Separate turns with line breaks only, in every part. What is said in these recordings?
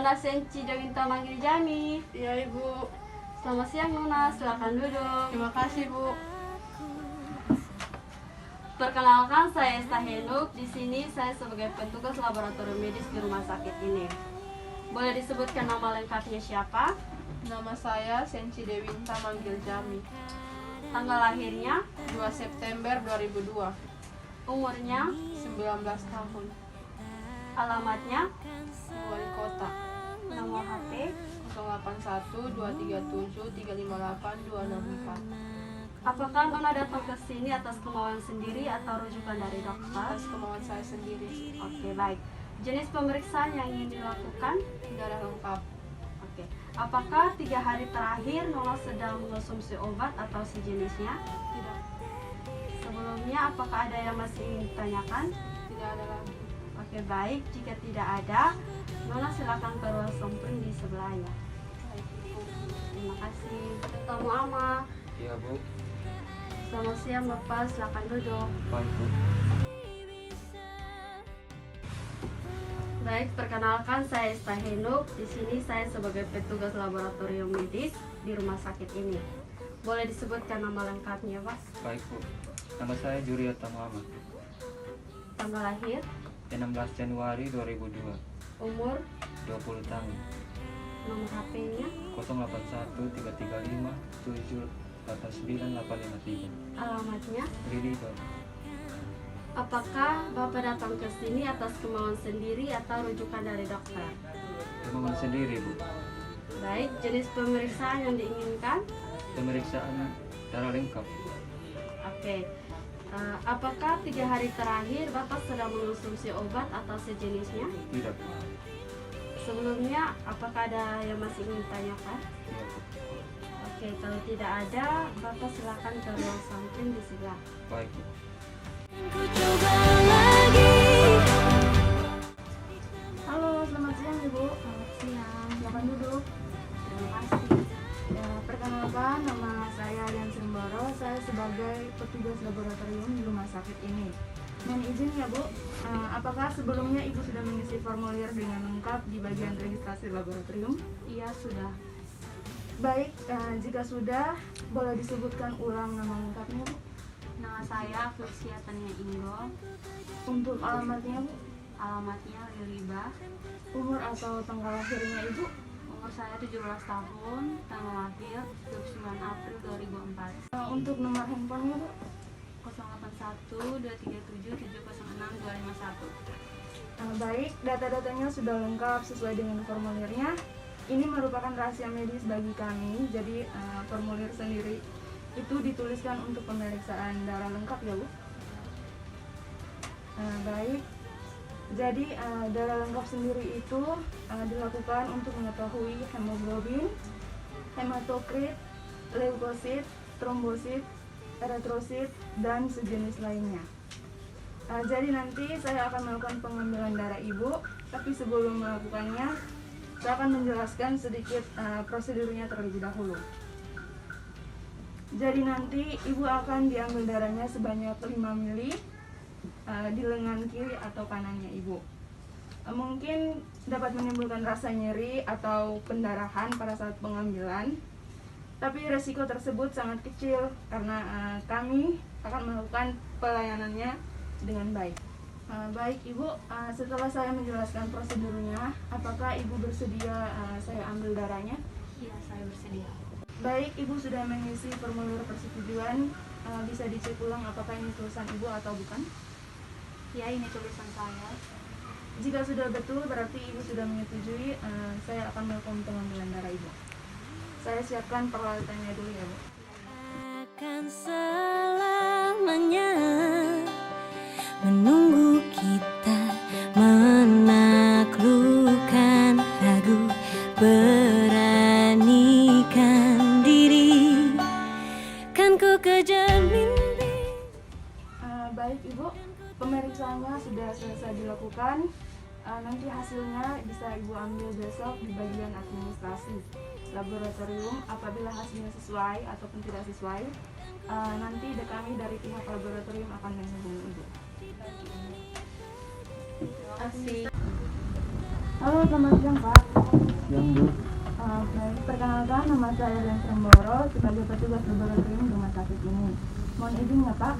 Nona Senci Dewinta manggil Jami.
Iya Ibu.
Selamat siang Nona, silakan duduk.
Terima kasih Bu.
Perkenalkan, saya Esta Henuk. Di sini saya sebagai petugas laboratorium medis di rumah sakit ini. Boleh disebutkan nama lengkapnya siapa?
Nama saya Senci Dewinta manggil Jami.
Tanggal lahirnya,
2 September 2002.
umurnya,
19 tahun.
alamatnya,
Wali Kota.
nomor HP.
081 237 358 264.
Apakah Nona datang ke sini atas kemauan sendiri atau rujukan dari dokter?
Atas kemauan saya sendiri.
Oke, baik. Jenis pemeriksaan yang ingin dilakukan?
Darah lengkap.
Oke. Apakah 3 hari terakhir Nona sedang mengonsumsi obat atau sejenisnya?
Tidak.
Sebelumnya, apakah ada yang masih ingin ditanyakan?
Tidak ada lagi.
Oke, baik. Jika tidak ada, Nona silakan ke ruang sampling di sebelahnya.
Baik Ibu.
Terima kasih. Ketemu Ama.
Iya Bu,
Selamat siang Bapak, silakan duduk.
baik Bu.
Baik, perkenalkan saya Esta Henuk. Di sini saya sebagai petugas laboratorium medis di rumah sakit ini. Boleh disebutkan nama lengkapnya, Pak?
Baik Bu, nama saya Juriata Muhammad.
Tanggal lahir,
16 Januari 2002,
umur,
20 tahun.
nomor HP-nya,
081 335 789 853.
alamatnya.
Lili Bab.
Apakah Bapak datang ke sini atas kemauan sendiri atau rujukan dari dokter?
Kemauan sendiri Bu.
Baik, jenis pemeriksaan yang diinginkan?
Pemeriksaan darah lengkap.
Oke. Apakah 3 hari terakhir Bapak sedang mengonsumsi obat atau sejenisnya?
Tidak Bu.
Sebelumnya, apakah ada yang masih ingin ditanyakan?
Iya Bu.
Oke, kalau tidak ada, Bapak silakan ke ruang sampling di sebelah.
Baik Bu.
Ku coba lagi.
Halo, selamat siang Ibu.
Selamat siang.
Silakan duduk.
Terima kasih.
Ya, perkenalkan, nama saya Arian Simboro. Saya sebagai petugas laboratorium di rumah sakit ini. Mohon izin ya Bu, apakah sebelumnya Ibu sudah mengisi formulir dengan lengkap di bagian registrasi laboratorium?
Iya, sudah.
Baik, jika sudah, boleh disebutkan ulang nama lengkapnya Bu.
Nama saya Felicia Tania Inggo.
Untuk alamatnya Bu,
Alamatnya Liliba.
umur atau tanggal lahirnya Ibu,
Umur saya 17 tahun. Tanggal lahir 29 April 2004.
untuk nomor handphonenya Bu.
081 237 706 251.
Baik, data-datanya sudah lengkap sesuai dengan formulirnya. Ini merupakan rahasia medis bagi kami, jadi formulir sendiri itu dituliskan untuk pemeriksaan darah lengkap ya Bu. Baik, jadi darah lengkap sendiri itu dilakukan untuk mengetahui hemoglobin, hematokrit, leukosit, trombosit, eritrosit, dan sejenis lainnya. Jadi nanti saya akan melakukan pengambilan darah Ibu, tapi sebelum melakukannya, saya akan menjelaskan sedikit prosedurnya terlebih dahulu. Jadi nanti Ibu akan diambil darahnya sebanyak 5 mili di lengan kiri atau kanannya Ibu. Mungkin dapat menimbulkan rasa nyeri atau pendarahan pada saat pengambilan, tapi resiko tersebut sangat kecil karena kami akan melakukan pelayanannya dengan baik. Baik Ibu, setelah saya menjelaskan prosedurnya, apakah Ibu bersedia saya ambil darahnya?
Iya, saya bersedia.
Baik, Ibu sudah mengisi formulir persetujuan, bisa dicek ulang apakah ini tulisan Ibu atau bukan?
Ya, ini tulisan saya.
Jika sudah betul, berarti Ibu sudah menyetujui, saya akan melakukan pengambilan darah Ibu. Saya siapkan peralatannya dulu ya Bu.
Akan selamanya menunggu kita menaklukkan ragu, beranikan diri, kan ku kejar mimpi.
Baik Ibu, pemeriksaannya sudah selesai dilakukan. Nanti hasilnya bisa Ibu ambil besok di bagian administrasi laboratorium. Apabila hasilnya sesuai ataupun tidak sesuai, nanti kami dari pihak laboratorium akan menghubungi Ibu.
Terima kasih.
Halo, selamat siang Pak.
Yang Bu.
Baik, perkenalkan nama saya Ren Tremboro sebagai petugas laboratorium rumah sakit ini. Mohon izin ya Pak,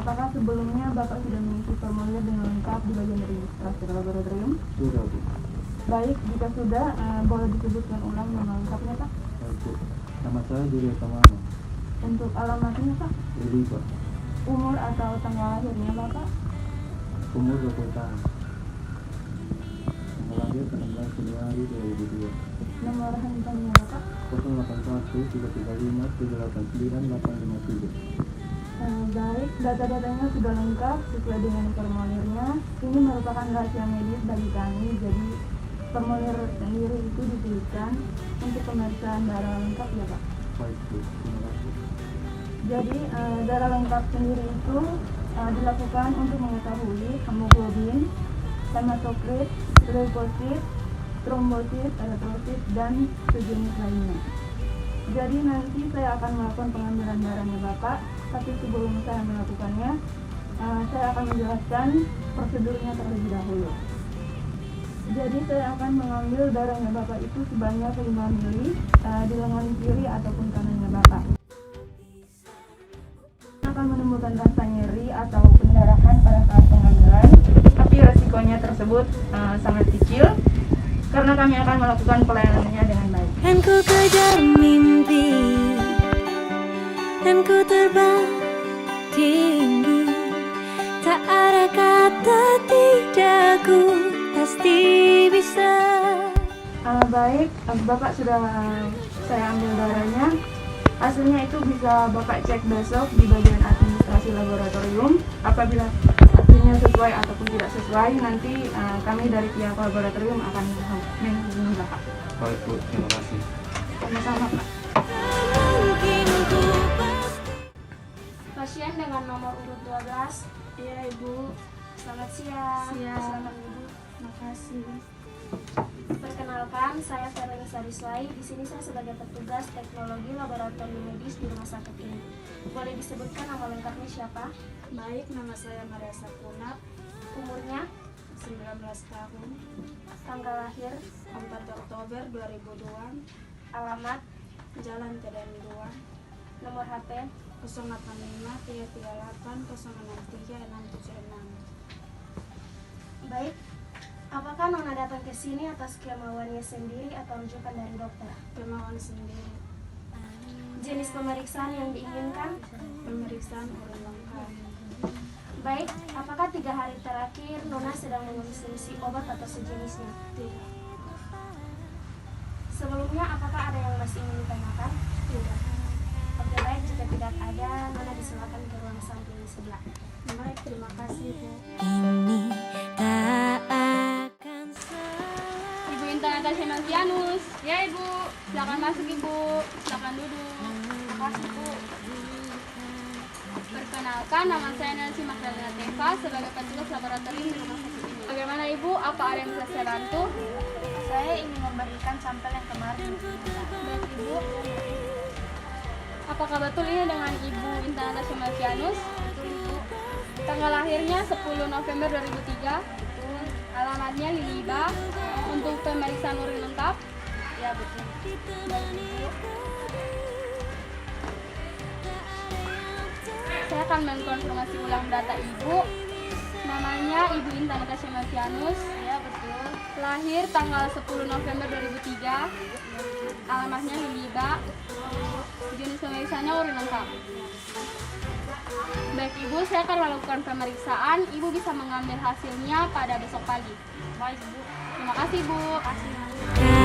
apakah sebelumnya Bapak sudah mengisi formulir dengan lengkap di bagian registrasi laboratorium?
Sudah Bu.
Baik, jika sudah, boleh disebutkan ulang nama lengkapnya Pak?
Baik Bu. Nama saya Juri Tamama.
Untuk alamatnya Pak?
Lili Pak.
Umur atau tanggal lahirnya Bapak?
Umur 20 tahun. Tanggal lahir 16 Januari 2002.
Nomor handphonenya Bapak?
081 335 789 853.
Baik, data-datanya sudah lengkap sesuai dengan formulirnya. Ini merupakan rahasia medis bagi kami, jadi formulir sendiri itu dituliskan untuk pemeriksaan darah lengkap ya Pak.
Baik Bu. Terima kasih.
Jadi darah lengkap sendiri itu dilakukan untuk mengetahui hemoglobin, hematokrit, leukosit, trombosit, eritrosit, dan sejenis lainnya. Jadi nanti saya akan melakukan pengambilan darahnya Bapak, tapi sebelum saya melakukannya, saya akan menjelaskan prosedurnya terlebih dahulu. Jadi saya akan mengambil darahnya Bapak itu sebanyak 5 ml di lengan kiri ataupun kanannya Bapak. Akan menimbulkan rasa nyeri atau pendarahan pada saat pengambilan, tapi resikonya tersebut sangat kecil karena kami akan melakukan pelayanannya dengan baik.
Kan ku kejar mimpi, dan ku terbang tinggi. Tak ada kata tidak, ku pasti bisa.
Baik, Bapak sudah saya ambil darahnya. Hasilnya itu bisa Bapak cek besok di bagian administrasi laboratorium. Apabila hasilnya sesuai ataupun tidak sesuai, nanti kami dari pihak laboratorium akan menghubungi Bapak.
Baik Bu. Terima kasih.
Sama-sama Pak.
Mungkin ku pasti.
Pasien dengan nomor urut 12. Iya Ibu. Selamat siang. Selamat Ibu.
Makasih.
Perkenalkan, saya Verlin Sariswai. Di sini saya sebagai petugas teknologi laboratorium medis di rumah sakit ini. Boleh disebutkan nama lengkapnya siapa?
Baik, nama saya Maria Sakunat,
Umurnya,
19 tahun,
tanggal lahir,
4 Oktober 2002,
alamat,
Jalan TDM 2,
nomor HP.
085 338 063 676.
Baik. Apakah Nona datang ke sini atas kemauannya sendiri atau rujukan dari dokter?
Kemauan sendiri,
Jenis pemeriksaan yang diinginkan?
pemeriksaan urin lengkap.
Baik. Apakah 3 hari terakhir Nona sedang mengonsumsi obat atau sejenisnya?
Tidak.
Sebelumnya, apakah ada yang masih ingin ditanyakan?
Tidak.
Oke, baik. Jika tidak ada, Nona disilakan ke ruang samping di sebelah.
Baik, terima kasih Bu.
Ini tak akan salah.
Ibu Intan Natasha Melkianus. Ya Ibu, silakan masuk Ibu, silakan duduk. Makasih Bu. Perkenalkan, nama saya Nancy Magdalena Teva sebagai petugas laboratorium di rumah sakit ini. Bagaimana Ibu? Apa ada yang bisa saya bantu?
Saya ingin memberikan sampel yang kemarin.
Baik Ibu. Apakah betul ini dengan Ibu Intan Natasha Melkianus?
Betul Ibu.
Tanggal lahirnya 10 November 2003.
Betul.
Alamatnya Liliba. Untuk pemeriksaan urin lengkap.
Ya, betul. Baik Ibu.
Saya akan mengkonfirmasi ulang data Ibu. Namanya Ibu Intan Natasha Melkianus.
Ya, betul.
Lahir tanggal 10 November 2003. Alamatnya Liliba. Jenis pemeriksaannya urin lengkap. Baik Ibu, saya akan melakukan pemeriksaan. Ibu bisa mengambil hasilnya pada besok pagi.
Baik Bu.
Terima kasih Bu.
Terima kasih.
Kau